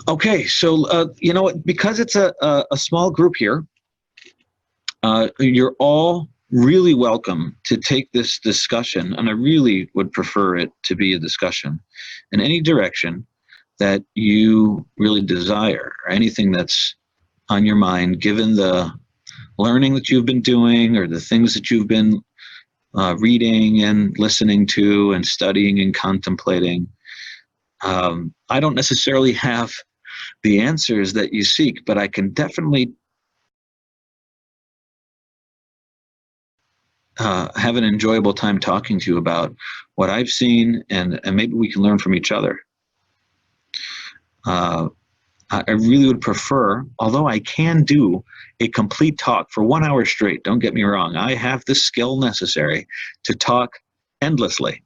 Okay, so you know what? Because it's a small group here, you're all really welcome to take this discussion, and I really would prefer it to be a discussion in any direction that you really desire, or anything that's on your mind, given the learning that you've been doing or the things that you've been reading and listening to and studying and contemplating. I don't necessarily have the answers that you seek, but I can definitely have an enjoyable time talking to you about what I've seen, and maybe we can learn from each other. Uh, I really would prefer, although I can do a complete talk for 1 hour straight, don't get me wrong, I have the skill necessary to talk endlessly,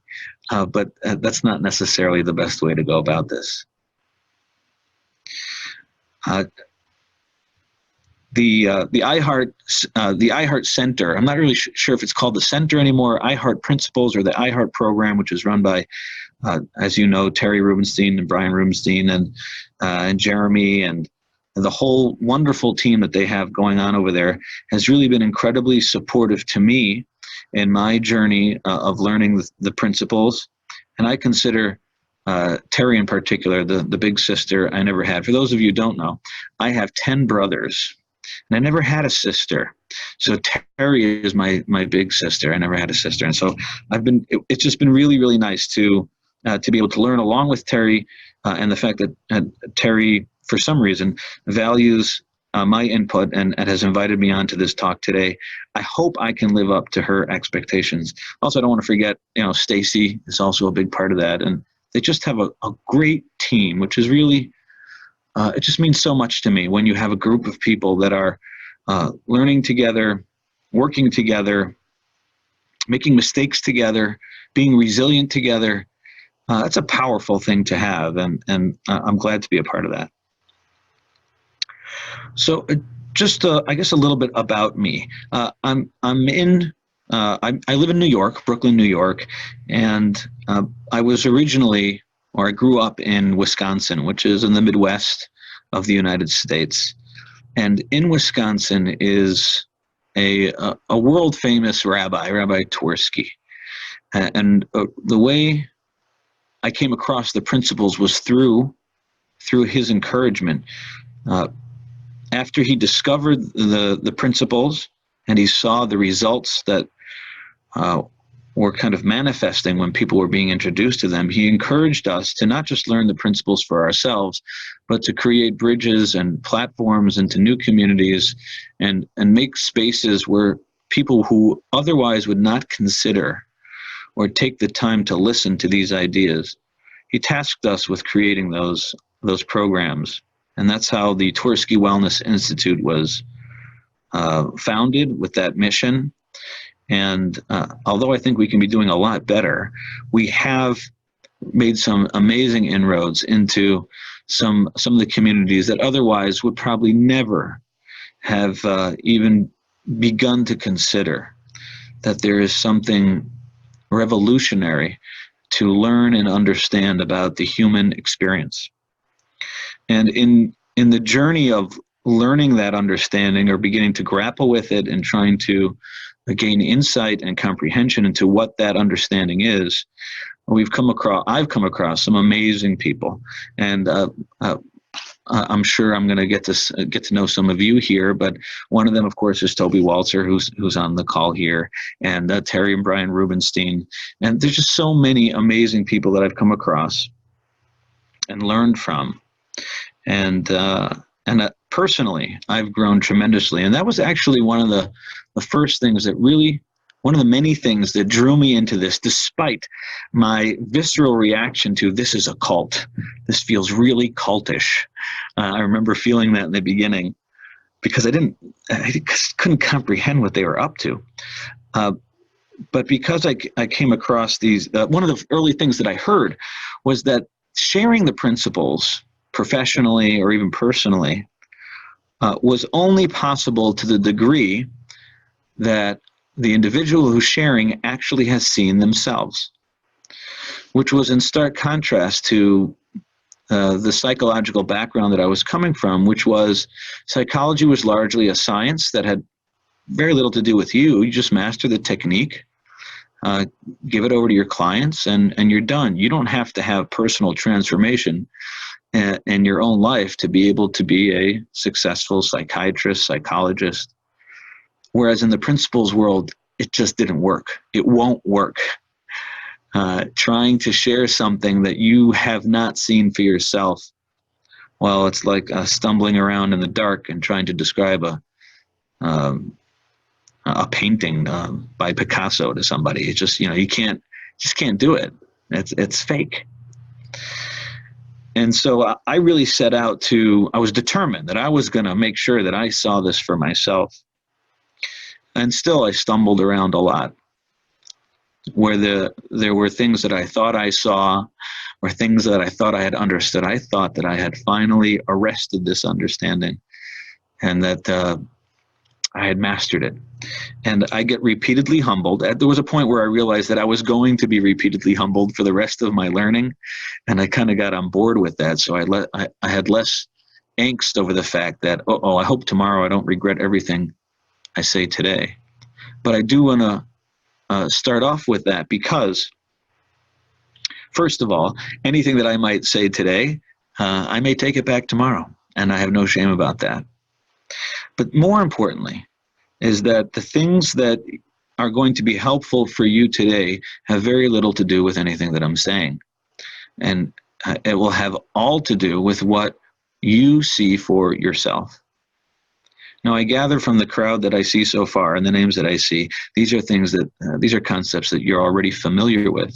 but that's not necessarily the best way to go about this. Uh, the iHeart Center. I'm not really sure if it's called the Center anymore, iHeart Principles, or the iHeart program, which is run by, as you know, Terry Rubenstein and Brian Rubenstein and Jeremy and the whole wonderful team that they have going on over there has really been incredibly supportive to me in my journey of learning the principles. And I consider Terry in particular the big sister I never had. For those of you who don't know, I have 10 brothers. And I never had a sister. So Terry is my big sister. I never had a sister. And so it's just been really, really nice to be able to learn along with Terry, and the fact that Terry, for some reason, values my input and has invited me on to this talk today. I hope I can live up to her expectations. Also, I don't want to forget, Stacy is also a big part of that. And they just have a great team, which is really, it just means so much to me when you have a group of people that are learning together, working together, making mistakes together, being resilient together. That's a powerful thing to have, and I'm glad to be a part of that. So just I guess a little bit about me. I live in New York, Brooklyn, New York, and I grew up in Wisconsin, which is in the Midwest of the United States. And in Wisconsin is a world famous Rabbi Twerski. And the way I came across the principles was through his encouragement. After he discovered the principles and he saw the results that were kind of manifesting when people were being introduced to them, he encouraged us to not just learn the principles for ourselves, but to create bridges and platforms into new communities and make spaces where people who otherwise would not consider or take the time to listen to these ideas. He tasked us with creating those programs. And that's how the Twerski Wellness Institute was founded, with that mission. And although I think we can be doing a lot better, we have made some amazing inroads into some of the communities that otherwise would probably never have even begun to consider that there is something revolutionary to learn and understand about the human experience. And in the journey of learning that understanding, or beginning to grapple with it and trying to gain insight and comprehension into what that understanding is, I've come across some amazing people, and I'm sure I'm going to get to know some of you here. But one of them, of course, is Tzvi Werther, who's on the call here, and Terry and Brian Rubenstein. And there's just so many amazing people that I've come across and learned from, and personally, I've grown tremendously. And that was actually one of the first things one of the many things that drew me into this, despite my visceral reaction to, this is a cult. This feels really cultish. I remember feeling that in the beginning because I couldn't comprehend what they were up to. But because I came across these, one of the early things that I heard was that sharing the principles professionally or even personally was only possible to the degree that the individual who's sharing actually has seen themselves, which was in stark contrast to the psychological background that I was coming from, which was psychology was largely a science that had very little to do with you. You just master the technique, give it over to your clients, and you're done. You don't have to have personal transformation in your own life to be able to be a successful psychiatrist, psychologist. Whereas in the principles world, it just didn't work. It won't work. Trying to share something that you have not seen for yourself, well, it's like stumbling around in the dark and trying to describe a painting by Picasso to somebody. It's just, you can't do it. It's fake. And so I really set out I was determined that I was going to make sure that I saw this for myself. And still I stumbled around a lot, where there were things that I thought I saw, or things that I thought I had understood. I thought that I had finally arrested this understanding, and that I had mastered it. And I get repeatedly humbled. There was a point where I realized that I was going to be repeatedly humbled for the rest of my learning, and I kind of got on board with that. So I had less angst over the fact that, I hope tomorrow I don't regret everything I say today. But I do want to start off with that because, first of all, anything that I might say today, I may take it back tomorrow, and I have no shame about that. But more importantly is that the things that are going to be helpful for you today have very little to do with anything that I'm saying. And it will have all to do with what you see for yourself. Now, I gather from the crowd that I see so far and the names that I see, these are things that, these are concepts that you're already familiar with.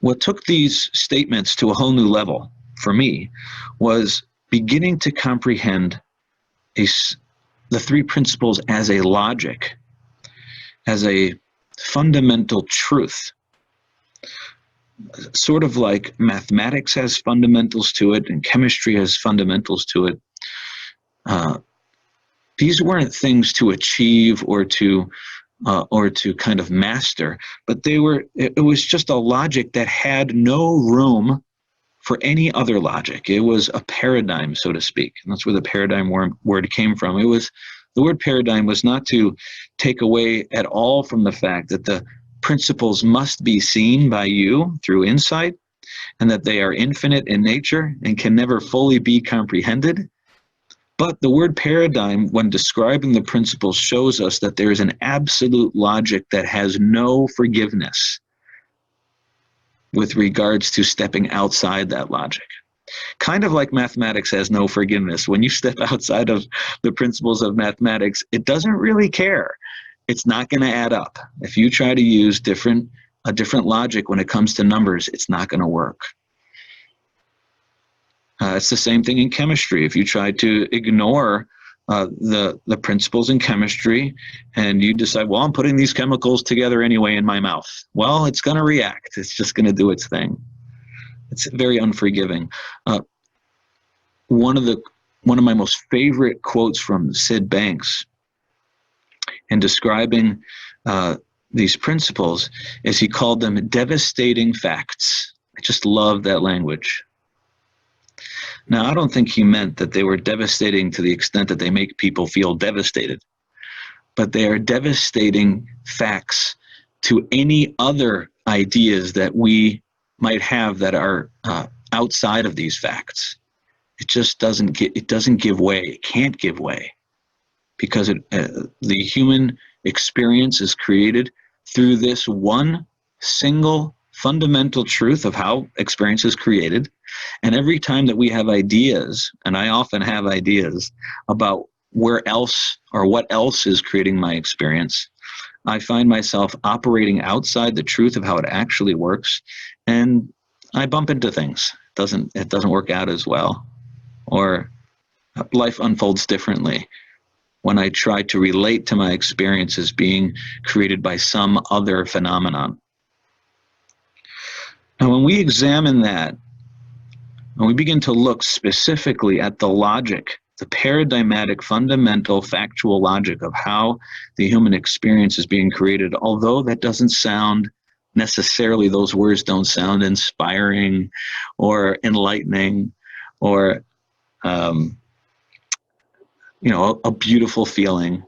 What took these statements to a whole new level for me was beginning to comprehend the three principles as a logic, as a fundamental truth. Sort of like mathematics has fundamentals to it and chemistry has fundamentals to it. These weren't things to achieve or to kind of master, but it was just a logic that had no room for any other logic. It was a paradigm, so to speak. And that's where the paradigm word came from. The word paradigm was not to take away at all from the fact that the principles must be seen by you through insight, and that they are infinite in nature and can never fully be comprehended. But the word paradigm, when describing the principles, shows us that there is an absolute logic that has no forgiveness with regards to stepping outside that logic. Kind of like mathematics has no forgiveness. When you step outside of the principles of mathematics, it doesn't really care. It's not going to add up. If you try to use a different logic when it comes to numbers, it's not going to work. It's the same thing in chemistry. If you try to ignore the principles in chemistry and you decide, well, I'm putting these chemicals together anyway in my mouth, well, it's going to react. It's just going to do its thing. It's very unforgiving. One of my most favorite quotes from Sid Banks in describing these principles is he called them devastating facts. I just love that language. Now, I don't think he meant that they were devastating to the extent that they make people feel devastated, but they are devastating facts to any other ideas that we might have that are outside of these facts. It just doesn't give way. It can't give way, because the human experience is created through this one single fundamental truth of how experience is created. And every time that we have ideas, and I often have ideas about where else or what else is creating my experience, I find myself operating outside the truth of how it actually works, and I bump into things. It doesn't work out as well, or life unfolds differently when I try to relate to my experiences being created by some other phenomenon. Now, when we examine that, when we begin to look specifically at the logic, the paradigmatic, fundamental, factual logic of how the human experience is being created, although that doesn't sound necessarily those words don't sound inspiring or enlightening or, a beautiful feeling.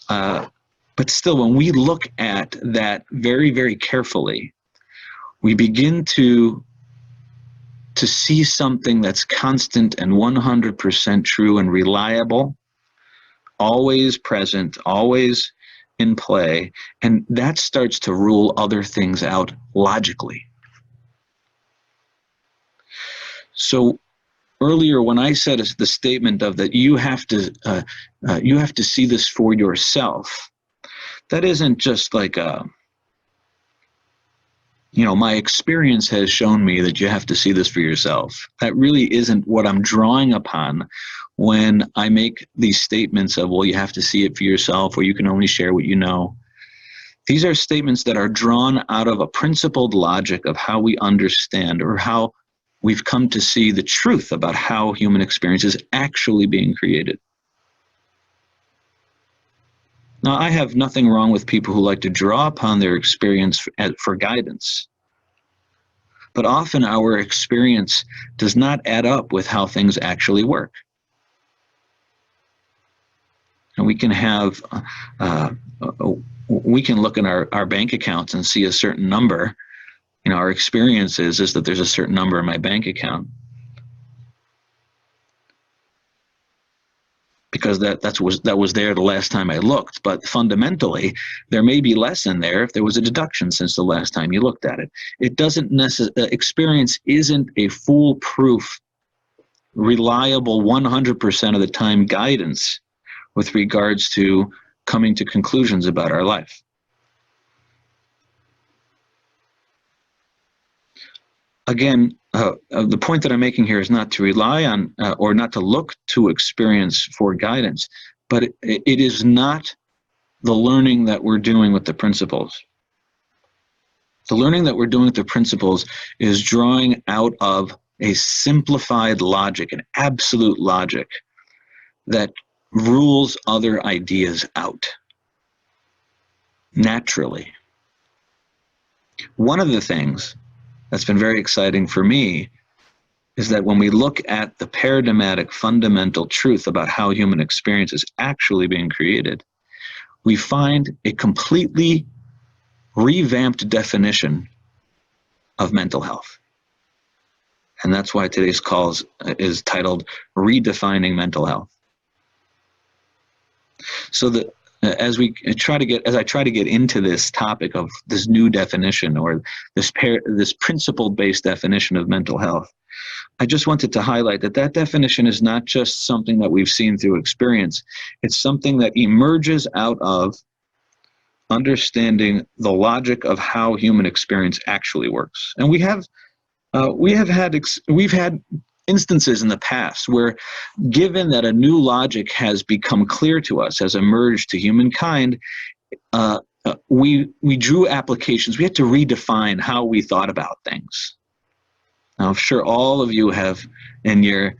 But still, when we look at that very, very carefully, we begin to see something that's constant and 100% true and reliable, always present, always in play, and that starts to rule other things out logically. So earlier, when I said the statement of that you have to see this for yourself, that isn't just like my experience has shown me that you have to see this for yourself. That really isn't what I'm drawing upon when I make these statements of, well, you have to see it for yourself, or you can only share what you know. These are statements that are drawn out of a principled logic of how we understand, or how we've come to see the truth about how human experience is actually being created. Now, I have nothing wrong with people who like to draw upon their experience for guidance. But often our experience does not add up with how things actually work. And we can have, we can look in our bank accounts and see a certain number. Our experience is that there's a certain number in my bank account, because that was there the last time I looked. But fundamentally, there may be less in there if there was a deduction since the last time you looked at it. It doesn't experience isn't a foolproof, reliable 100% of the time guidance with regards to coming to conclusions about our life. Again, the point that I'm making here is not to rely on or not to look to experience for guidance, but it is not the learning that we're doing with the principles. The learning that we're doing with the principles is drawing out of a simplified logic, an absolute logic that rules other ideas out naturally. One of the things that's been very exciting for me is that when we look at the paradigmatic fundamental truth about how human experience is actually being created, we find a completely revamped definition of mental health. And that's why today's call is titled Redefining Mental Health. So as I try to get into this topic of this new definition, or this principle-based definition of mental health, I just wanted to highlight that definition is not just something that we've seen through experience. It's something that emerges out of understanding the logic of how human experience actually works. And we've had instances in the past where, given that a new logic has become clear to us, has emerged to humankind, we drew applications. We had to redefine how we thought about things. Now, I'm sure all of you have, in your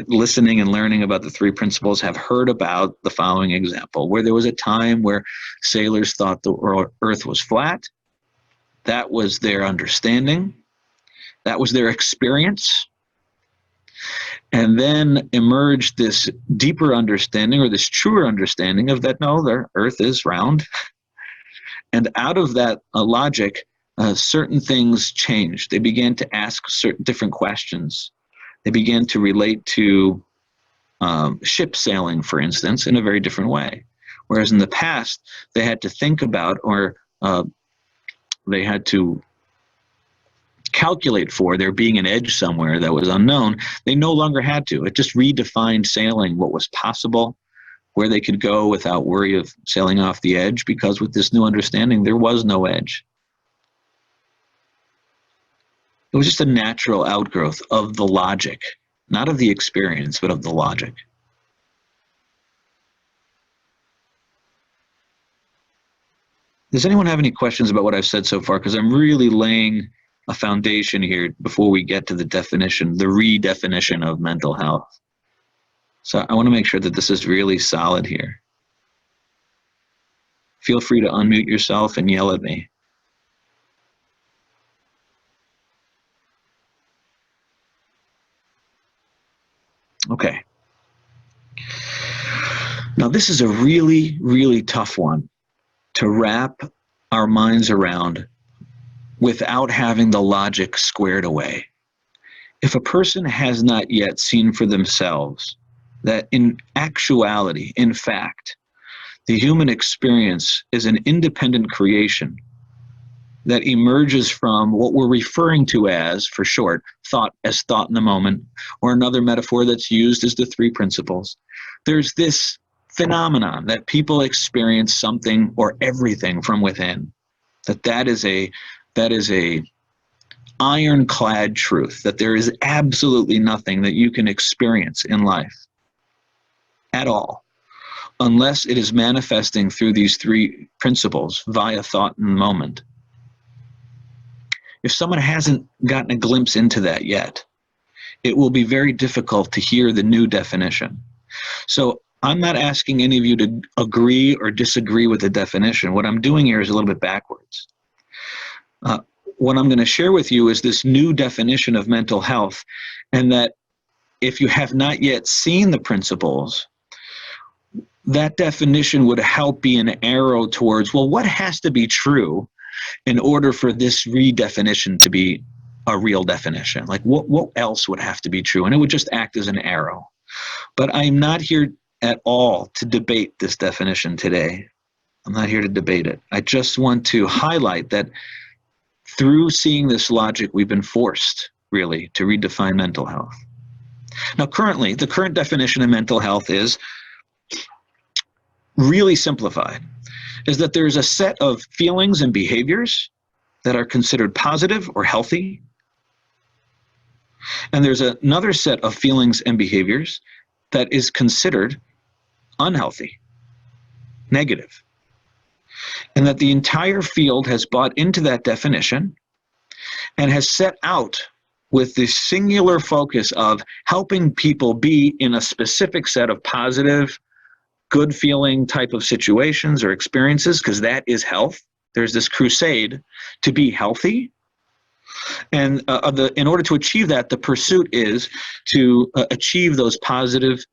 listening and learning about the three principles, have heard about the following example, where there was a time where sailors thought the earth was flat. That was their understanding. That was their experience. And then emerged this deeper understanding, or this truer understanding of that, no, the earth is round. And out of that logic, certain things changed. They began to ask certain different questions. They began to relate to ship sailing, for instance, in a very different way. Whereas in the past, they had to think about, or they had to calculate for there being an edge somewhere that was unknown. They no longer had to. It just redefined sailing, what was possible, where they could go without worry of sailing off the edge, because with this new understanding, there was no edge. It was just a natural outgrowth of the logic, not of the experience, but of the logic. Does anyone have any questions about what I've said so far? Because I'm really laying a foundation here before we get to the definition, the redefinition of mental health. So I want to make sure that this is really solid here. Feel free to unmute yourself and yell at me. Okay. Now, this is a really, really tough one to wrap our minds around without having the logic squared away. If a person has not yet seen for themselves that in actuality, in fact, the human experience is an independent creation that emerges from what we're referring to as, for short, thought as thought in the moment, or another metaphor that's used is the three principles. There's this phenomenon that people experience something or everything from within. That is a ironclad truth, that there is absolutely nothing that you can experience in life at all unless it is manifesting through these three principles via thought in the moment. If someone hasn't gotten a glimpse into that yet, it will be very difficult to hear the new definition. So I'm not asking any of you to agree or disagree with the definition. What I'm doing here is a little bit backwards. What I'm going to share with you is this new definition of mental health, and that if you have not yet seen the principles, that definition would help be an arrow towards, well, what has to be true in order for this redefinition to be a real definition? Like what else would have to be true? And it would just act as an arrow. But I'm not here at all to debate this definition today. I'm not here to debate it. I just want to highlight that through seeing this logic, we've been forced, really, to redefine mental health. Now, currently, the current definition of mental health is really simplified, is that there's a set of feelings and behaviors that are considered positive or healthy, and there's another set of feelings and behaviors that is considered unhealthy, negative, and that the entire field has bought into that definition and has set out with the singular focus of helping people be in a specific set of positive, good feeling type of situations or experiences, because that is health. There's this crusade to be healthy. And in order to achieve that, the pursuit is to achieve those positive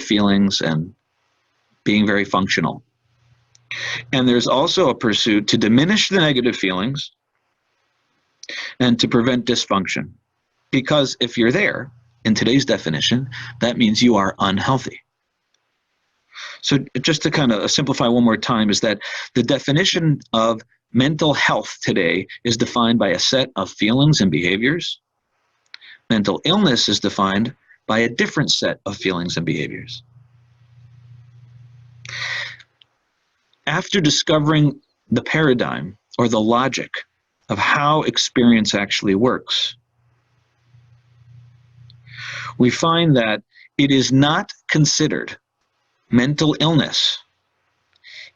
feelings and being very functional. And there's also a pursuit to diminish the negative feelings and to prevent dysfunction. Because if you're there, in today's definition, that means you are unhealthy. So just to kind of simplify one more time, is that the definition of mental health today is defined by a set of feelings and behaviors. Mental illness is defined by a different set of feelings and behaviors. After discovering the paradigm or the logic of how experience actually works, we find that it is not considered mental illness,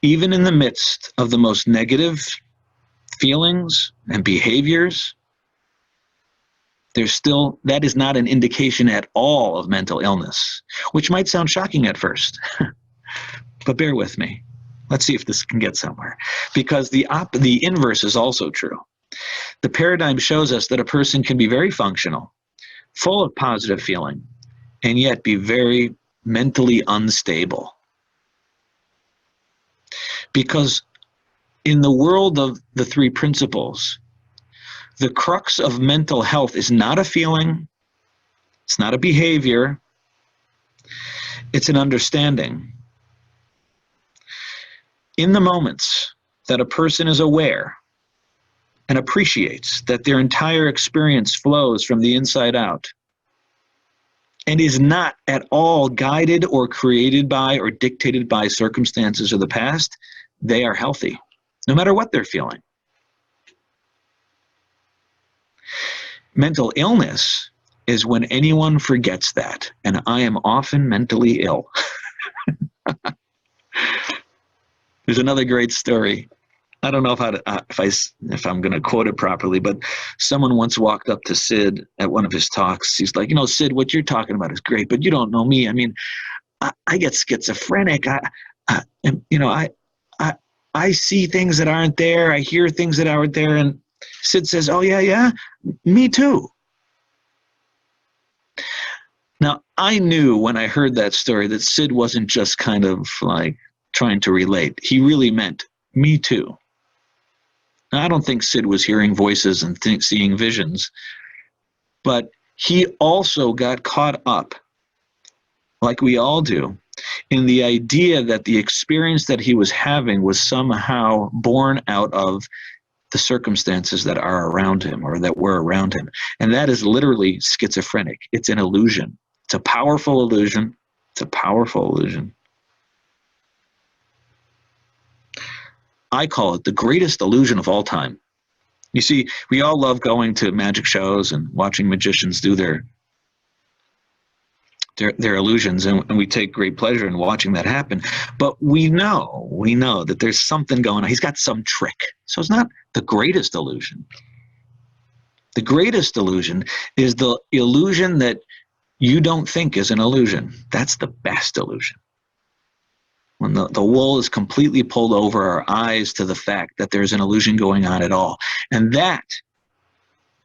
even in the midst of the most negative feelings and behaviors. That is not an indication at all of mental illness, which might sound shocking at first, but bear with me. Let's see if this can get somewhere, because the inverse is also true. The paradigm shows us that a person can be very functional, full of positive feeling, and yet be very mentally unstable. Because in the world of the three principles, the crux of mental health is not a feeling, it's not a behavior, it's an understanding. In the moments that a person is aware and appreciates that their entire experience flows from the inside out and is not at all guided or created by or dictated by circumstances of the past, they are healthy, no matter what they're feeling. Mental illness is when anyone forgets that, and I am often mentally ill. There's another great story. I don't know if I'm going to quote it properly, but someone once walked up to Sid at one of his talks. He's like, Sid, what you're talking about is great, but you don't know me. I mean, I get schizophrenic. I see things that aren't there. I hear things that aren't there. And Sid says, oh, yeah, me too. Now, I knew when I heard that story that Sid wasn't just kind of like trying to relate. He really meant me too. Now, I don't think Sid was hearing voices and seeing visions, but he also got caught up, like we all do, in the idea that the experience that he was having was somehow born out of the circumstances that are around him or that were around him. And that is literally schizophrenic. It's an illusion. It's a powerful illusion. It's a powerful illusion. I call it the greatest illusion of all time. You see, we all love going to magic shows and watching magicians do their illusions, and we take great pleasure in watching that happen. But we know that there's something going on. He's got some trick. So it's not the greatest illusion. The greatest illusion is the illusion that you don't think is an illusion. That's the best illusion. When the wool is completely pulled over our eyes to the fact that there's an illusion going on at all. And that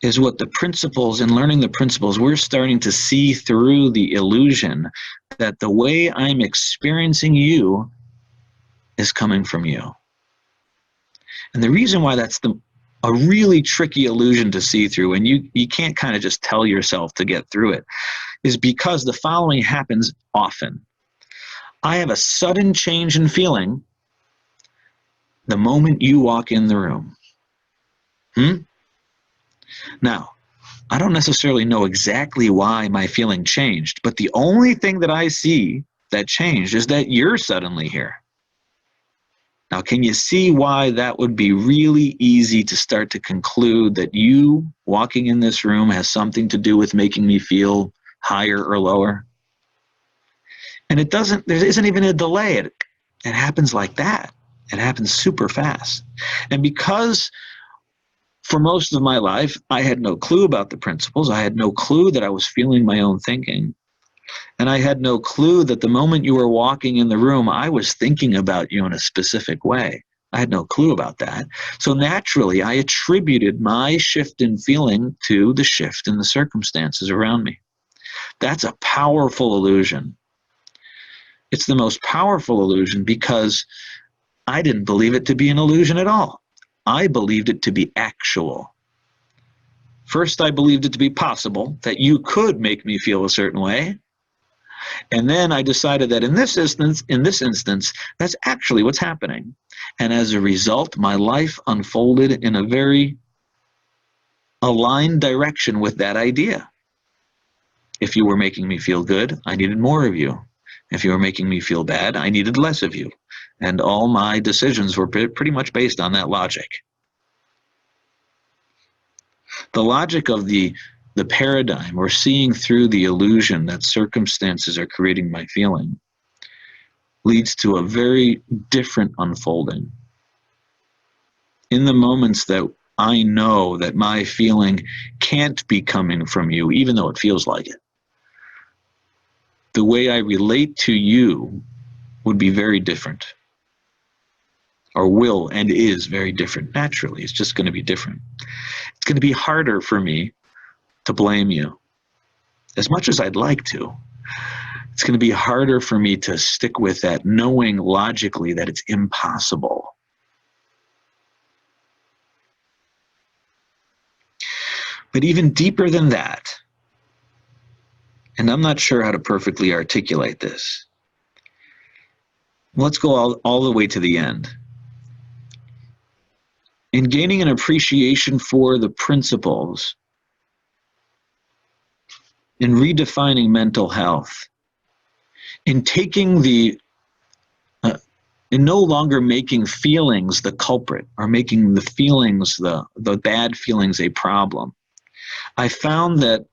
is what the principles, in learning the principles, we're starting to see through the illusion that the way I'm experiencing you is coming from you. And the reason why that's a really tricky illusion to see through, and you can't kind of just tell yourself to get through it, is because the following happens often. I have a sudden change in feeling the moment you walk in the room. Now, I don't necessarily know exactly why my feeling changed, but the only thing that I see that changed is that you're suddenly here. Now, can you see why that would be really easy to start to conclude that you walking in this room has something to do with making me feel higher or lower? And there isn't even a delay. It happens like that. It happens super fast. And because for most of my life, I had no clue about the principles. I had no clue that I was feeling my own thinking. And I had no clue that the moment you were walking in the room, I was thinking about you in a specific way. I had no clue about that. So naturally, I attributed my shift in feeling to the shift in the circumstances around me. That's a powerful illusion. It's the most powerful illusion because I didn't believe it to be an illusion at all. I believed it to be actual. First, I believed it to be possible that you could make me feel a certain way. And then I decided that in this instance, that's actually what's happening. And as a result, my life unfolded in a very aligned direction with that idea. If you were making me feel good, I needed more of you. If you were making me feel bad, I needed less of you. And all my decisions were pretty much based on that logic. The logic of the paradigm, or seeing through the illusion that circumstances are creating my feeling, leads to a very different unfolding. In the moments that I know that my feeling can't be coming from you, even though it feels like it, the way I relate to you would be very different, or will and is very different. Naturally, it's just going to be different. It's going to be harder for me to blame you, as much as I'd like to. It's going to be harder for me to stick with that, knowing logically that it's impossible. But even deeper than that, and I'm not sure how to perfectly articulate this. Let's go all the way to the end. In gaining an appreciation for the principles, in redefining mental health, in taking in no longer making feelings the culprit, or making the feelings, the bad feelings, a problem, I found that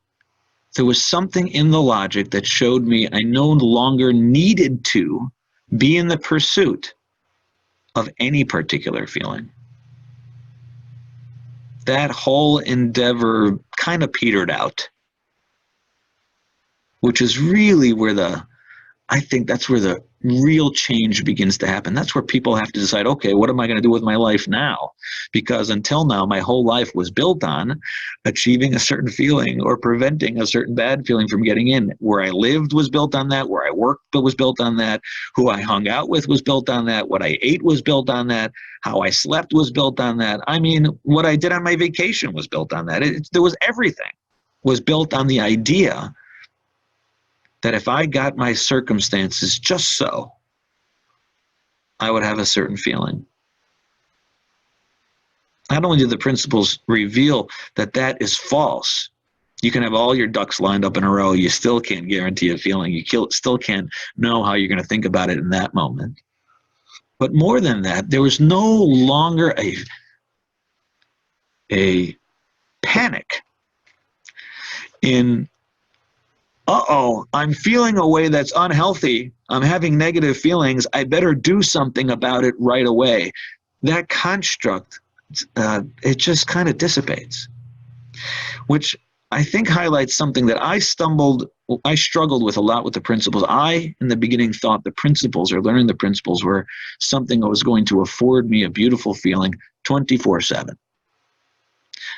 there was something in the logic that showed me I no longer needed to be in the pursuit of any particular feeling. That whole endeavor kind of petered out, which is really where I think that's where the real change begins to happen. That's where people have to decide, okay, what am I going to do with my life now? Because until now, my whole life was built on achieving a certain feeling or preventing a certain bad feeling from getting in. Where I lived was built on that. Where I worked was built on that. Who I hung out with was built on that. What I ate was built on that. How I slept was built on that. I mean, what I did on my vacation was built on that. There was everything was built on the idea that if I got my circumstances just so, I would have a certain feeling. Not only do the principles reveal that that is false, you can have all your ducks lined up in a row, you still can't guarantee a feeling. You still can't know how you're going to think about it in that moment. But more than that, there was no longer a panic in, I'm feeling a way that's unhealthy. I'm having negative feelings. I better do something about it right away. That construct, it just kind of dissipates, which I think highlights something that I struggled with a lot with the principles. I, in the beginning, thought the principles or learning the principles were something that was going to afford me a beautiful feeling 24/7.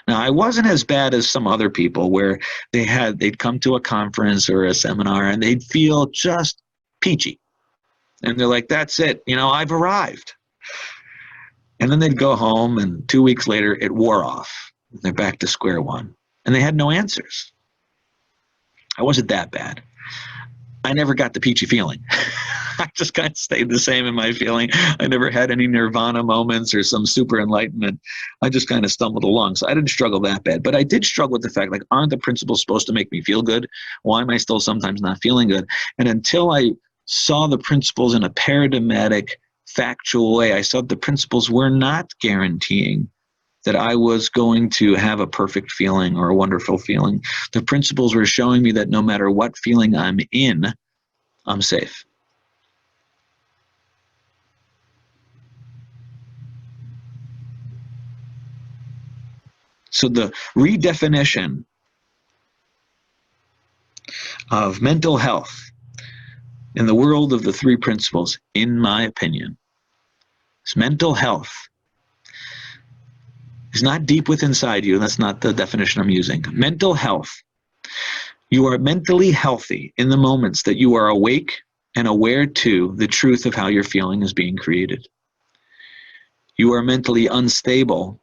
Now, I wasn't as bad as some other people where they'd come to a conference or a seminar and they'd feel just peachy. And they're like, that's it, I've arrived. And then they'd go home and 2 weeks later it wore off. They're back to square one. And they had no answers. I wasn't that bad. I never got the peachy feeling. I just kind of stayed the same in my feeling. I never had any nirvana moments or some super enlightenment. I just kind of stumbled along. So I didn't struggle that bad. But I did struggle with the fact, like, aren't the principles supposed to make me feel good? Why am I still sometimes not feeling good? And until I saw the principles in a paradigmatic, factual way, I saw the principles were not guaranteeing that I was going to have a perfect feeling or a wonderful feeling. The principles were showing me that no matter what feeling I'm in, I'm safe. So the redefinition of mental health in the world of the three principles, in my opinion, is mental health is not deep within inside you. That's not the definition I'm using. Mental health. You are mentally healthy in the moments that you are awake and aware to the truth of how your feeling is being created. You are mentally unstable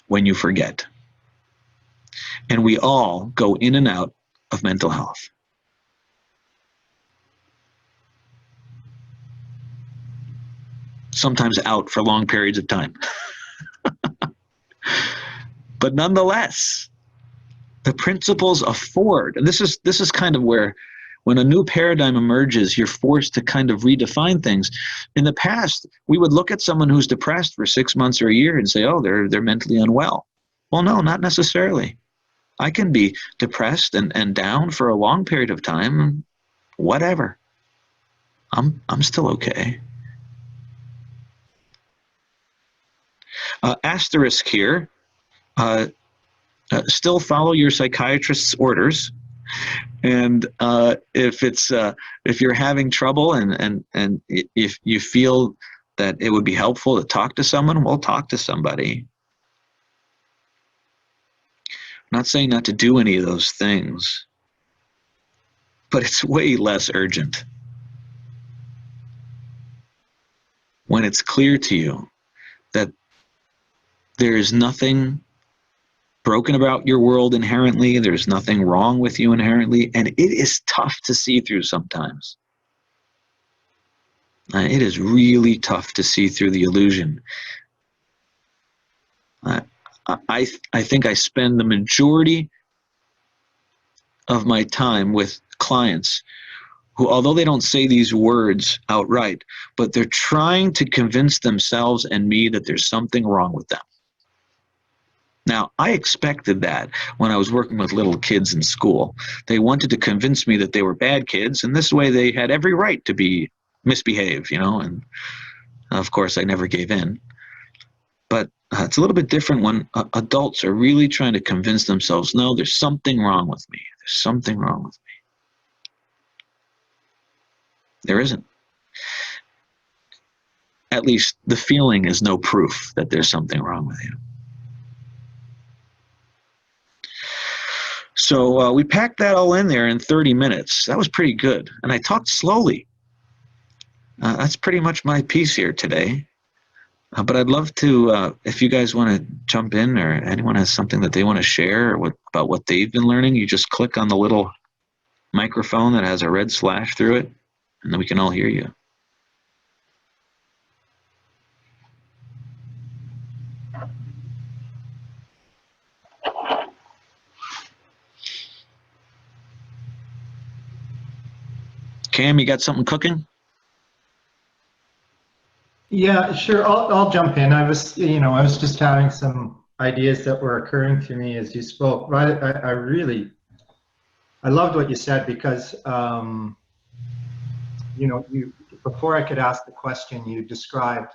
when you forget. And we all go in and out of mental health. Sometimes out for long periods of time. But nonetheless, the principles afford, and this is kind of where, when a new paradigm emerges, you're forced to kind of redefine things. In the past, we would look at someone who's depressed for 6 months or a year and say, oh, they're mentally unwell. Well, no, not necessarily. I can be depressed and down for a long period of time, whatever. I'm still okay. Asterisk here. Still follow your psychiatrist's orders, and if you're having trouble and if you feel that it would be helpful to talk to someone, well, talk to somebody. I'm not saying not to do any of those things, but it's way less urgent when it's clear to you that there is nothing broken about your world inherently. There's nothing wrong with you inherently. And it is tough to see through sometimes. It is really tough to see through the illusion. I think I spend the majority of my time with clients who, although they don't say these words outright, but they're trying to convince themselves and me that there's something wrong with them. Now, I expected that when I was working with little kids in school. They wanted to convince me that they were bad kids, and this way they had every right to be misbehave, and of course I never gave in. But it's a little bit different when adults are really trying to convince themselves, no, there's something wrong with me. There's something wrong with me. There isn't. at least the feeling is no proof that there's something wrong with you. So we packed that all in there in 30 minutes. That was pretty good. And I talked slowly. That's pretty much my piece here today. But I'd love to, if you guys want to jump in, or anyone has something that they want to share about what they've been learning, you just click on the little microphone that has a red slash through it, and then we can all hear you. Cam, you got something cooking? Yeah, sure. I'll jump in. I was just having some ideas that were occurring to me as you spoke. Right, I loved what you said, because you, before I could ask the question, you described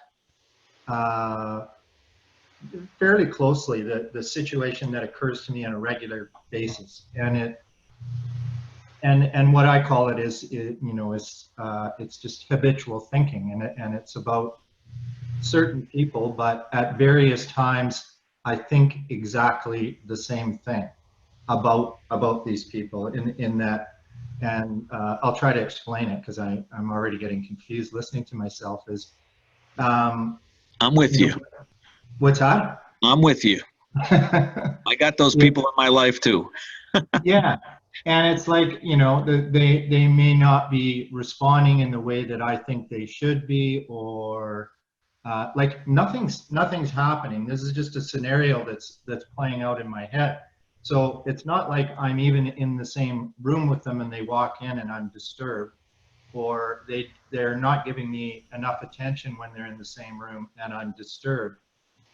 fairly closely the situation that occurs to me on a regular basis, and what I call it is it's just habitual thinking, and it's about certain people, but at various times I think exactly the same thing about these people in that, and I'll try to explain it, because I'm already getting confused listening to myself. I'm with you. What's that? I'm with you. I got those people in my life too. Yeah. And it's like, they may not be responding in the way that I think they should be, or like nothing's happening. This is just a scenario that's playing out in my head. So it's not like I'm even in the same room with them and they walk in and I'm disturbed, or they're not giving me enough attention when they're in the same room and I'm disturbed.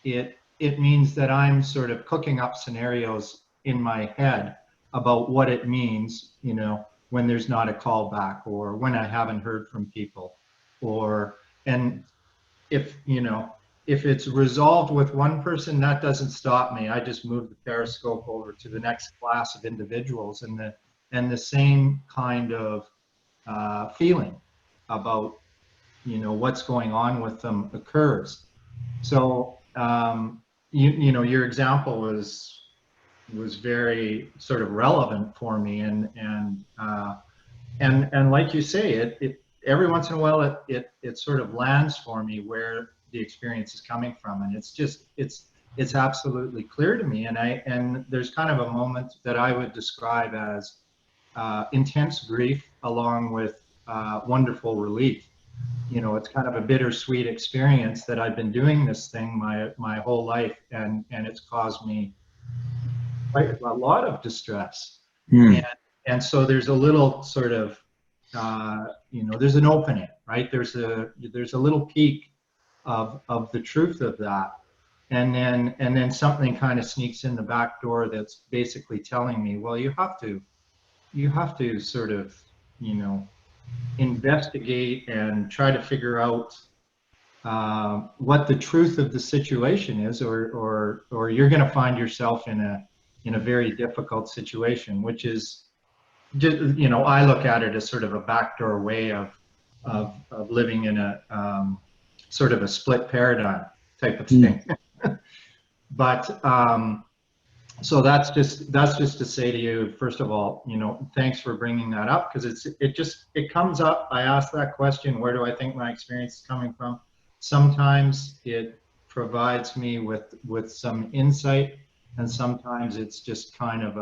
It means that I'm sort of cooking up scenarios in my head about what it means, when there's not a call back, or when I haven't heard from people, and if it's resolved with one person, that doesn't stop me. I just move the periscope over to the next class of individuals, and the same kind of feeling about what's going on with them occurs. So your example was very sort of relevant for me, and like you say, it every once in a while it sort of lands for me where the experience is coming from, and it's absolutely clear to me, and there's kind of a moment that I would describe as intense grief along with wonderful relief. It's kind of a bittersweet experience that I've been doing this thing my whole life, and it's caused me quite a lot of distress. And so there's a little sort of there's an opening, right? There's a little peek of the truth of that, and then something kind of sneaks in the back door that's basically telling me, well, you have to sort of investigate and try to figure out what the truth of the situation is, or you're going to find yourself in a very difficult situation, which is just, I look at it as sort of a backdoor way of living in a sort of a split paradigm type of thing. But so that's just to say to you, first of all, thanks for bringing that up, because it comes up. I ask that question, where do I think my experience is coming from? Sometimes it provides me with some insight, and sometimes it's just kind of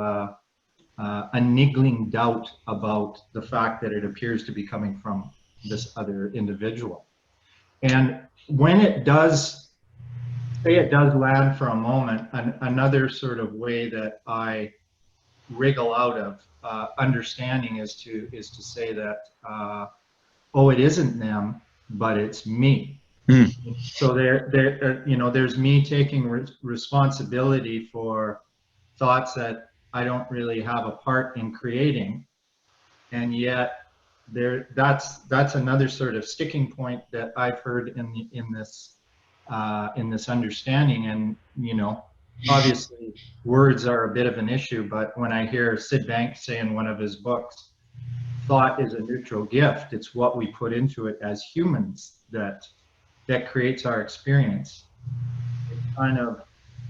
a niggling doubt about the fact that it appears to be coming from this other individual. And when it does land for a moment, another sort of way that I wriggle out of understanding is to say that, oh, it isn't them, but it's me. So there's me taking responsibility for thoughts that I don't really have a part in creating, and yet that's another sort of sticking point that I've heard in this understanding. And thought is a neutral gift. It's what we put into it as humans that creates our experience. It kind of,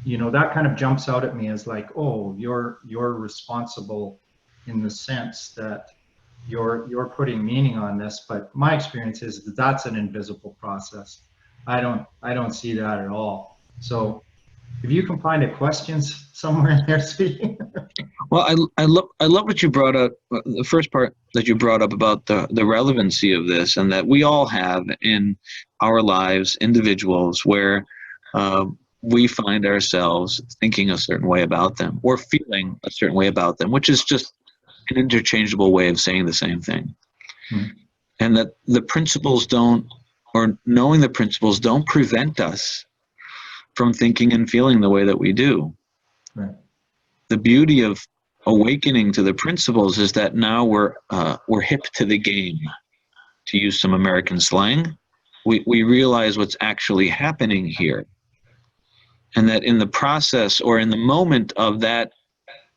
that kind of jumps out at me as like, oh, you're responsible in the sense that you're putting meaning on this. But my experience is that that's an invisible process. I don't see that at all. So if you can find a questions somewhere in there, Steve. Well, I love what you brought up, the first part that you brought up about the relevancy of this, and that we all have in our lives individuals where we find ourselves thinking a certain way about them or feeling a certain way about them, which is just an interchangeable way of saying the same thing. And that the principles don't, or knowing the principles don't prevent us from thinking and feeling the way that we do. Right. The beauty of awakening to the principles is that now we're hip to the game, to use some American slang. We realize what's actually happening here, and that in the process or in the moment of that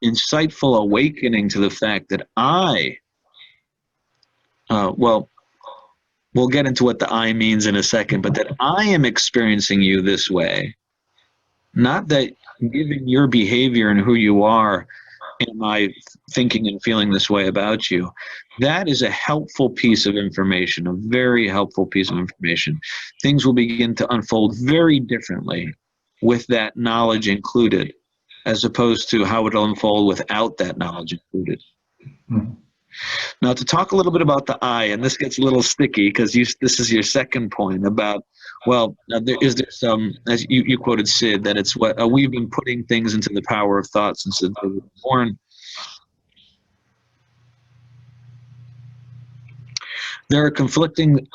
insightful awakening to the fact that we'll get into what the I means in a second, but that I am experiencing you this way, not that given your behavior and who you are, am I thinking and feeling this way about you. That is a helpful piece of information, a very helpful piece of information. Things will begin to unfold very differently with that knowledge included, as opposed to how it'll unfold without that knowledge included. Mm-hmm. Now, to talk a little bit about the I, and this gets a little sticky because this is your second point about, well, is there some, as you quoted Sid, that it's what we've been putting things into the power of thought since the day we were born. There are conflicting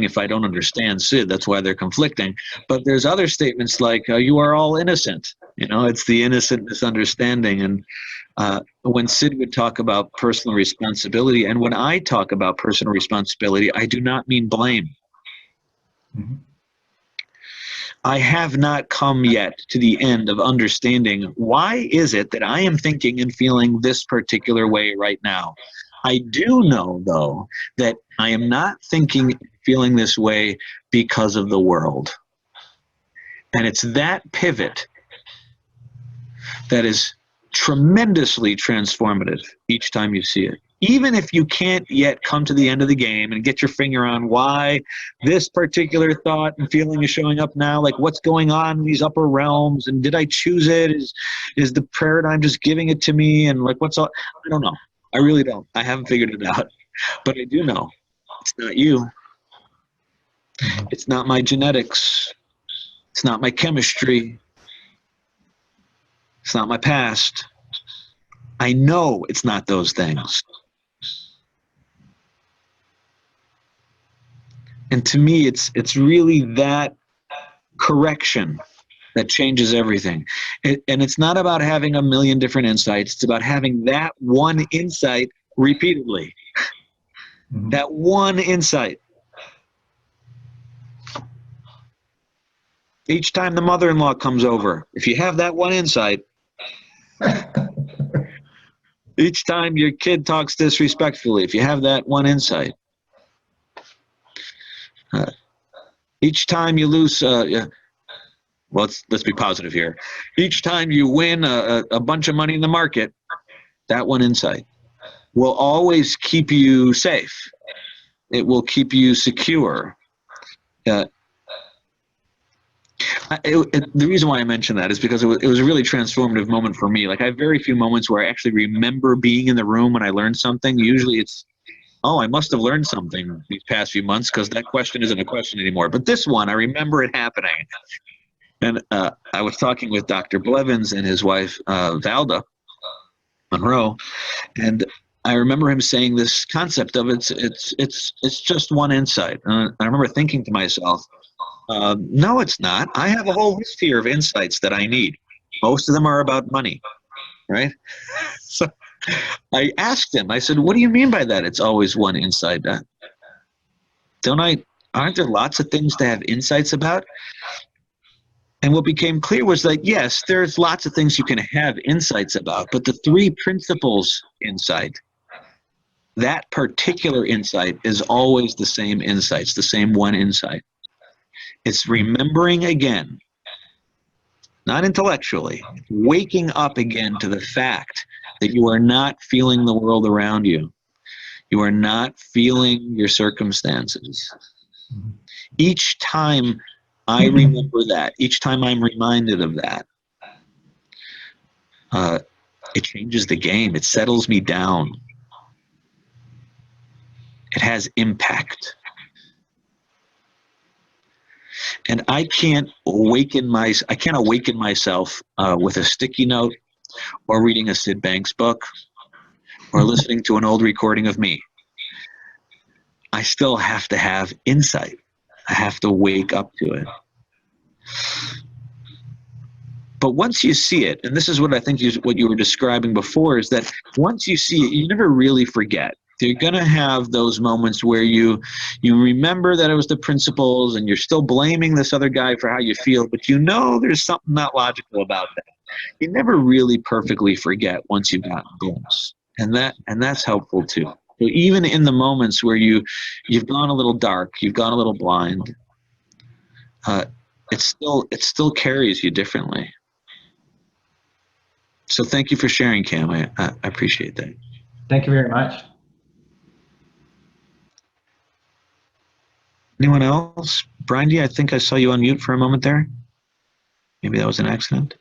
if I don't understand Sid, that's why they're conflicting. But there's other statements like, you are all innocent. It's the innocent misunderstanding. And when Sid would talk about personal responsibility, and when I talk about personal responsibility, I do not mean blame. Mm-hmm. I have not come yet to the end of understanding why is it that I am thinking and feeling this particular way right now. I do know, though, that I am not thinking and feeling this way because of the world. And it's that pivot that is tremendously transformative each time you see it. Even if you can't yet come to the end of the game and get your finger on why this particular thought and feeling is showing up now, like what's going on in these upper realms, and did I choose it? Is the paradigm just giving it to me? And like, what's all? I don't know. I really don't. I haven't figured it out. But I do know it's not you. It's not my genetics. It's not my chemistry. It's not my past. I know it's not those things. And to me, it's really that correction that changes everything. And it's not about having a million different insights. It's about having that one insight repeatedly. Mm-hmm. That one insight. Each time the mother-in-law comes over, if you have that one insight, each time your kid talks disrespectfully, if you have that one insight, each time you lose, well, let's be positive here. Each time you win a bunch of money in the market, that one insight will always keep you safe. It will keep you secure. The reason why I mention that is because it was a really transformative moment for me. Like, I have very few moments where I actually remember being in the room when I learned something. Usually it's, oh, I must have learned something these past few months because that question isn't a question anymore. But this one, I remember it happening. And I was talking with Dr. Blevins and his wife, Valda Monroe, and I remember him saying this concept of it's just one insight. I remember thinking to myself, no, it's not. I have a whole list here of insights that I need. Most of them are about money, right? So I asked him, I said, what do you mean by that? It's always one insight. Aren't there lots of things to have insights about? And what became clear was that, yes, there's lots of things you can have insights about, but the three principles insight, that particular insight is always the same insight. It's the same one insight. It's remembering again, not intellectually, waking up again to the fact that you are not feeling the world around you. You are not feeling your circumstances. Each time I remember that, each time I'm reminded of that, it changes the game. It settles me down. It has impact. And I can't awaken myself with a sticky note or reading a Sid Banks book or listening to an old recording of me. I still have to have insight. I have to wake up to it. But once you see it, and this is what I think what you were describing before, is that once you see it, you never really forget. You're going to have those moments where you remember that it was the principles and you're still blaming this other guy for how you feel, but you know there's something not logical about that. You never really perfectly forget once you've gotten glimpse. And that's helpful too. So even in the moments where you've gone a little dark, you've gone a little blind, it still carries you differently. So thank you for sharing, Cam. I appreciate that. Thank you very much. Anyone else? Brandy, I think I saw you on mute for a moment there. Maybe that was an accident.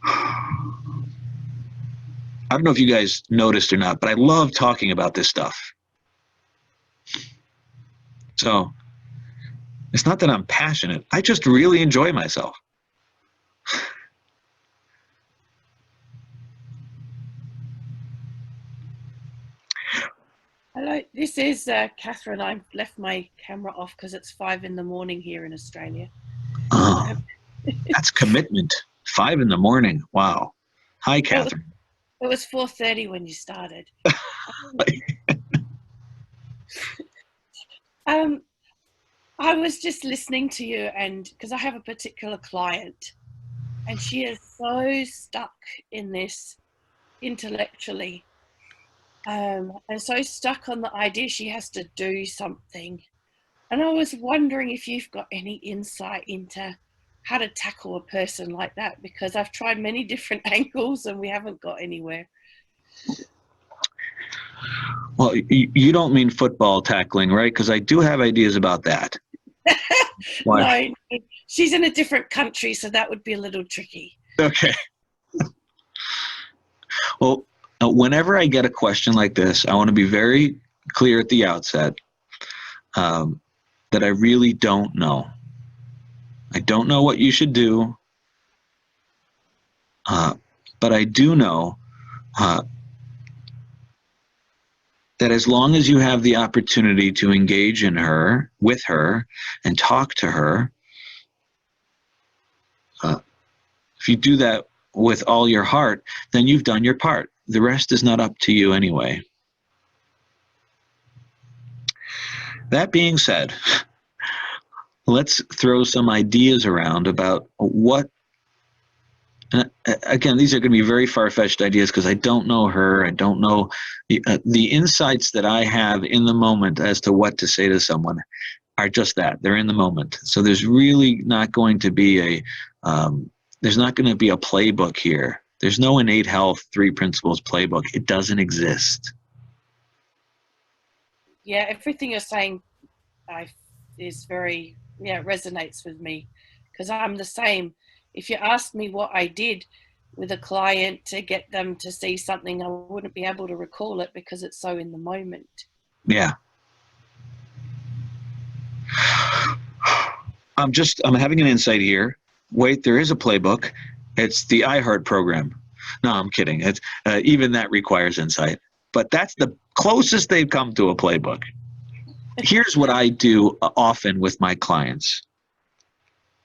I don't know if you guys noticed or not, but I love talking about this stuff. So it's not that I'm passionate. I just really enjoy myself. Hello, this is Catherine. I've left my camera off because it's 5 a.m. here in Australia. Oh, that's commitment. 5 a.m. Wow. Hi, Catherine. It was 4:30 when you started. I was just listening to you, and because I have a particular client, and she is so stuck in this intellectually. And so stuck on the idea she has to do something. And I was wondering if you've got any insight into how to tackle a person like that, because I've tried many different angles and we haven't got anywhere. Well, you don't mean football tackling, right? Because I do have ideas about that. No, she's in a different country, so that would be a little tricky. Okay. Well, whenever I get a question like this, I want to be very clear at the outset that I really don't know. I don't know what you should do, but I do know that as long as you have the opportunity to engage with her, and talk to her, if you do that with all your heart, then you've done your part. The rest is not up to you anyway. That being said, let's throw some ideas around about what, again, these are going to be very far-fetched ideas because I don't know her. I don't know the insights that I have in the moment as to what to say to someone are just that. They're in the moment. So there's really not going to be there's not going to be a playbook here. There's no innate health 3 principles playbook. It doesn't exist. Yeah, everything you're saying is very, resonates with me, because I'm the same. If you asked me what I did with a client to get them to see something, I wouldn't be able to recall it because it's so in the moment. Yeah. I'm having an insight here. Wait, there is a playbook. It's the iHeart program. No, I'm kidding. It's even that requires insight. But that's the closest they've come to a playbook. Here's what I do often with my clients,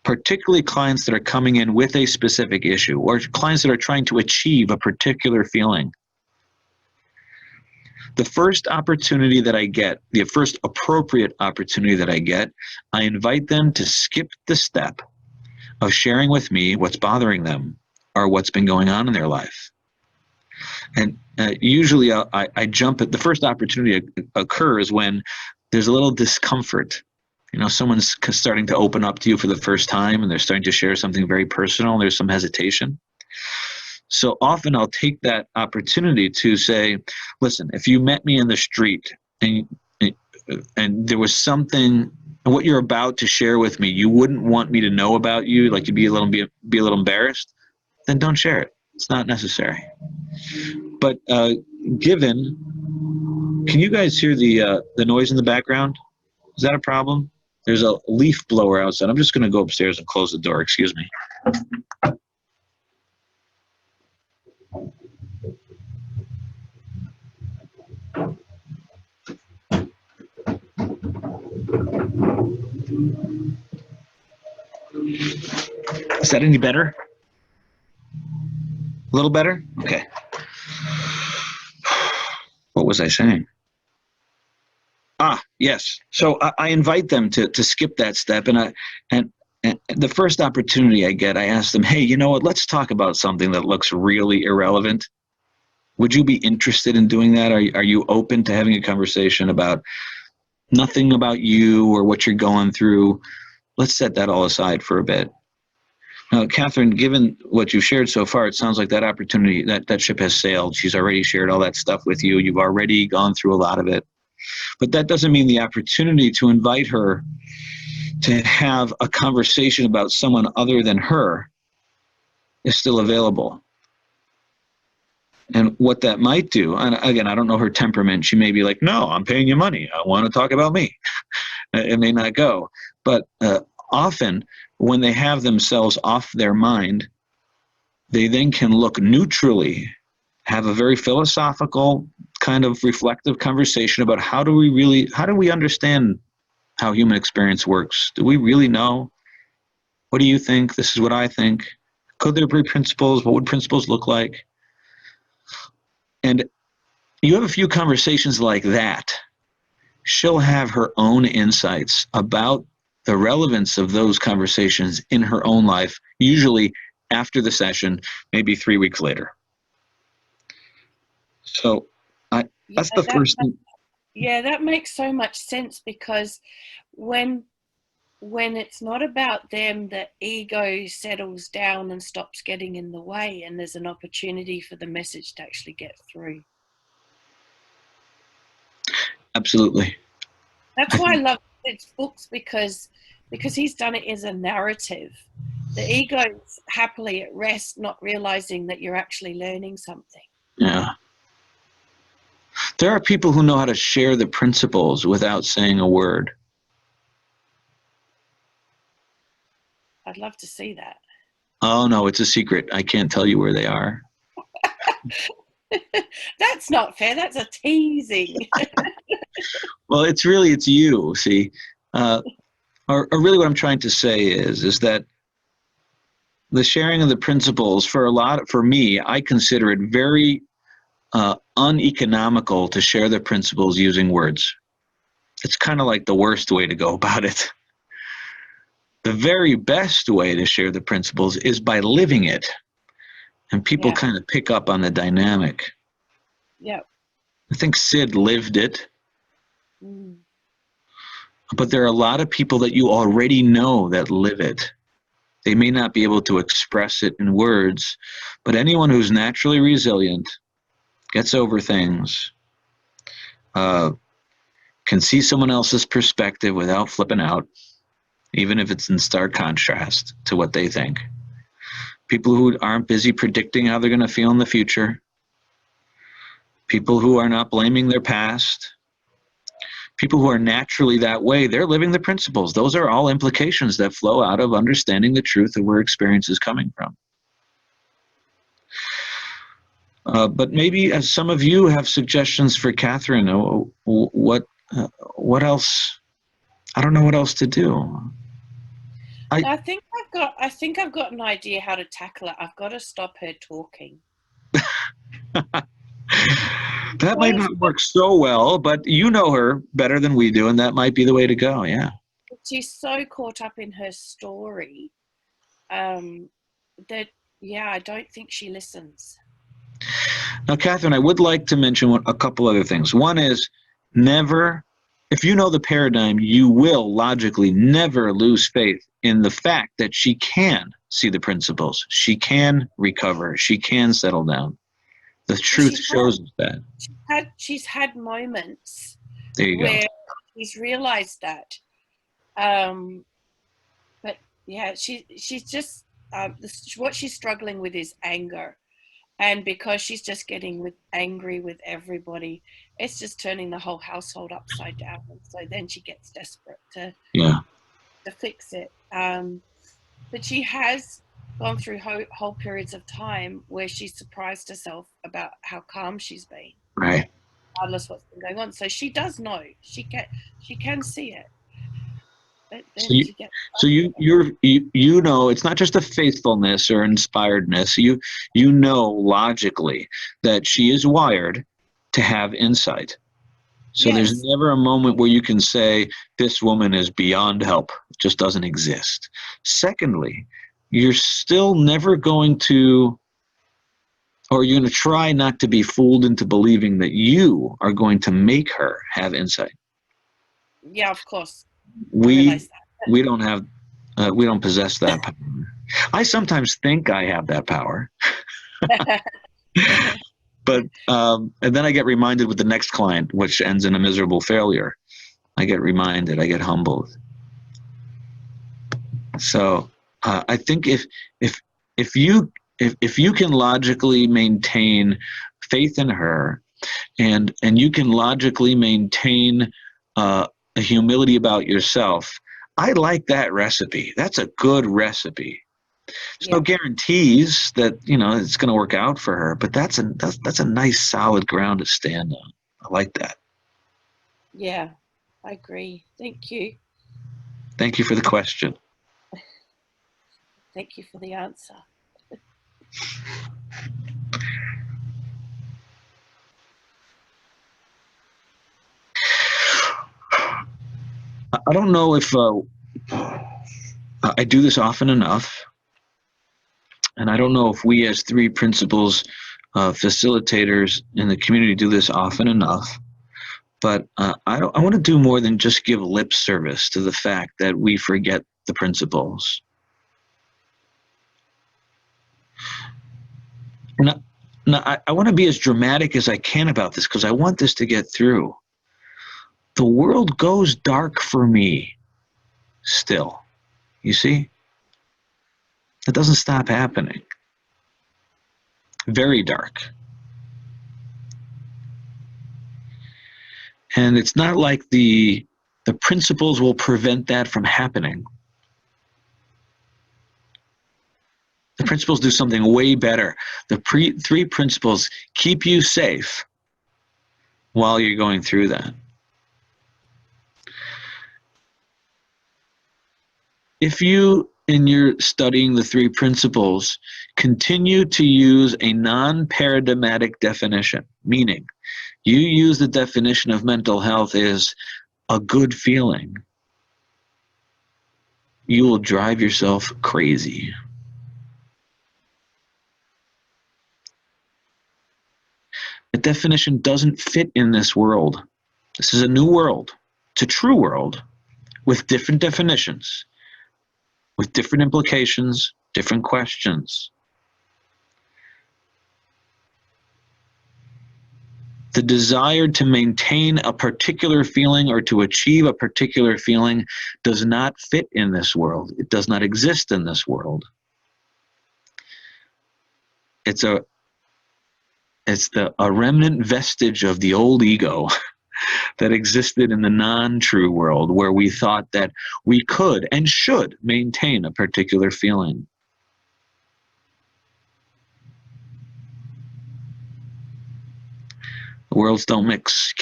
particularly clients that are coming in with a specific issue or clients that are trying to achieve a particular feeling. The first opportunity that I get, the first appropriate opportunity that I get, I invite them to skip the step of sharing with me what's bothering them or what's been going on in their life. And usually I jump at the first opportunity occurs when there's a little discomfort. You know, someone's starting to open up to you for the first time and they're starting to share something very personal and there's some hesitation. So often I'll take that opportunity to say, listen, if you met me in the street and there was something, what you're about to share with me, you wouldn't want me to know about you, like you'd be a little embarrassed, then don't share it. It's not necessary. But can you guys hear the noise in the background? Is that a problem? There's a leaf blower outside. I'm just going to go upstairs and close the door. Excuse me. Is that any better? A little better? Okay. What was I saying? Yes. So I invite them to skip that step, and the first opportunity I get, I ask them, hey, you know what? Let's talk about something that looks really irrelevant. Would you be interested in doing that? Are you open to having a conversation about nothing about you or what you're going through? Let's set that all aside for a bit. Now, Catherine, given what you've shared so far, it sounds like that opportunity, that ship has sailed. She's already shared all that stuff with you. You've already gone through a lot of it. But that doesn't mean the opportunity to invite her to have a conversation about someone other than her is still available. And what that might do, and again, I don't know her temperament. She may be like, no, I'm paying you money. I want to talk about me. It may not go. But often when they have themselves off their mind, they then can look neutrally, have a very philosophical kind of reflective conversation about how do we understand how human experience works? Do we really know? What do you think? This is what I think. Could there be principles? What would principles look like? And you have a few conversations like that. She'll have her own insights about the relevance of those conversations in her own life, usually after the session, maybe 3 weeks later. So that's the first thing. Yeah, that makes so much sense, because when it's not about them, the ego settles down and stops getting in the way, and there's an opportunity for the message to actually get through. Absolutely. That's why I love his books, because he's done it as a narrative. The ego's happily at rest, not realizing that you're actually learning something. Yeah. There are people who know how to share the principles without saying a word. I'd love to see that. Oh, no, it's a secret. I can't tell you where they are. That's not fair. That's a teasing. Well, it's you, see. Or really what I'm trying to say is that the sharing of the principles, for me, I consider it very uneconomical to share the principles using words. It's kind of like the worst way to go about it. The very best way to share the principles is by living it. And people kind of pick up on the dynamic. Yeah. I think Sid lived it. But there are a lot of people that you already know that live it. They may not be able to express it in words, but anyone who's naturally resilient, gets over things, can see someone else's perspective without flipping out, even if it's in stark contrast to what they think. People who aren't busy predicting how they're going to feel in the future. People who are not blaming their past. People who are naturally that way, they're living the principles. Those are all implications that flow out of understanding the truth of where experience is coming from. But maybe as some of you have suggestions for Catherine, what else? I don't know what else to do. I think I've got an idea how to tackle it. I've got to stop her talking. That might not work so well, but you know her better than we do, and that might be the way to go. Yeah. She's so caught up in her story that I don't think she listens. Now, Catherine, I would like to mention a couple other things. One is never, if you know the paradigm, you will logically never lose faith in the fact that she can see the principles. She can recover. She can settle down. The truth shows us that. She's had moments There you where go. she's realized that. But yeah, she's just, what she's struggling with is anger. And because she's just getting angry with everybody, it's just turning the whole household upside down. And so then she gets desperate to fix it. But she has gone through whole periods of time where she's surprised herself about how calm she's been, Right. regardless what's been going on. So she does know. She can see it. But then So you know, it's not just a faithfulness or inspiredness. You know logically that she is wired to have insight. So Yes. there's never a moment where you can say this woman is beyond help. It just doesn't exist. Secondly, you're still never going to, or you're going to try not to be fooled into believing that you are going to make her have insight. Yeah, of course. We don't possess that power. I sometimes think I have that power. But and then I get reminded with the next client, which ends in a miserable failure. I get reminded, I get humbled. So I think if you can logically maintain faith in her, and you can logically maintain a humility about yourself, I like that recipe. That's a good recipe. There's no guarantees that it's going to work out for her, but that's a nice solid ground to stand on. I like that. Yeah, I agree. Thank you. Thank you for the question. Thank you for the answer. I don't know if I do this often enough, and I don't know if we as three principles facilitators in the community do this often enough. But I want to do more than just give lip service to the fact that we forget the principles. Now, I want to be as dramatic as I can about this because I want this to get through. The world goes dark for me still. You see? It doesn't stop happening. Very dark. And it's not like the principles will prevent that from happening. The principles do something way better. The three principles keep you safe while you're going through that. If you, in your studying the three principles, continue to use a non-paradigmatic definition, meaning you use the definition of mental health as a good feeling, you will drive yourself crazy. The definition doesn't fit in this world. This is a new world. It's a true world with different definitions, with different implications, different questions. The desire to maintain a particular feeling or to achieve a particular feeling does not fit in this world. It does not exist in this world. It's a remnant vestige of the old ego that existed in the non-true world where we thought that we could and should maintain a particular feeling. The worlds don't mix.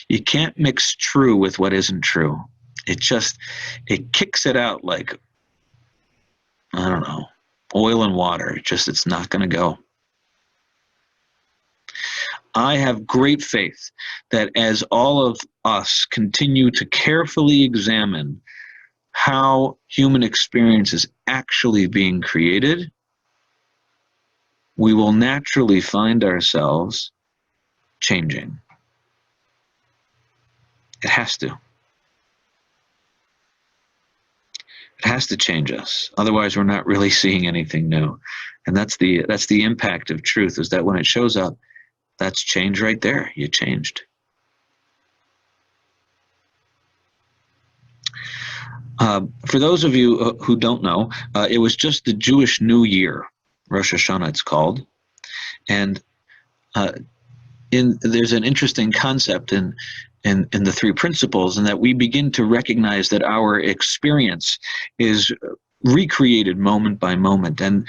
You can't mix true with what isn't true. It kicks it out like, I don't know, oil and water. It's not going to go. I have great faith that as all of us continue to carefully examine how human experience is actually being created, we will naturally find ourselves changing. It has to. It has to change us. Otherwise, we're not really seeing anything new. And that's the impact of truth, is that when it shows up, that's change right there. You changed. For those of you who don't know, it was just the Jewish New Year, Rosh Hashanah it's called. And there's an interesting concept in the three principles, in that we begin to recognize that our experience is recreated moment by moment. And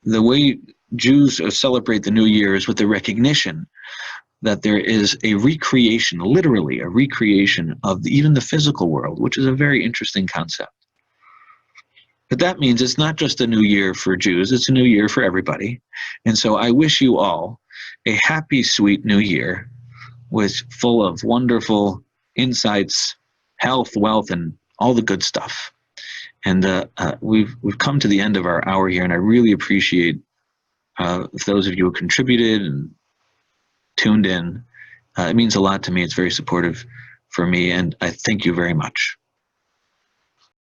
the way Jews celebrate the New Year is with the recognition that there is a recreation, literally a recreation of even the physical world, which is a very interesting concept. But that means it's not just a new year for Jews, it's a new year for everybody. And so I wish you all a happy, sweet new year, with full of wonderful insights, health, wealth, and all the good stuff. And we've come to the end of our hour here, and I really appreciate those of you who contributed and tuned in. It means a lot to me. It's very supportive for me, and I thank you very much.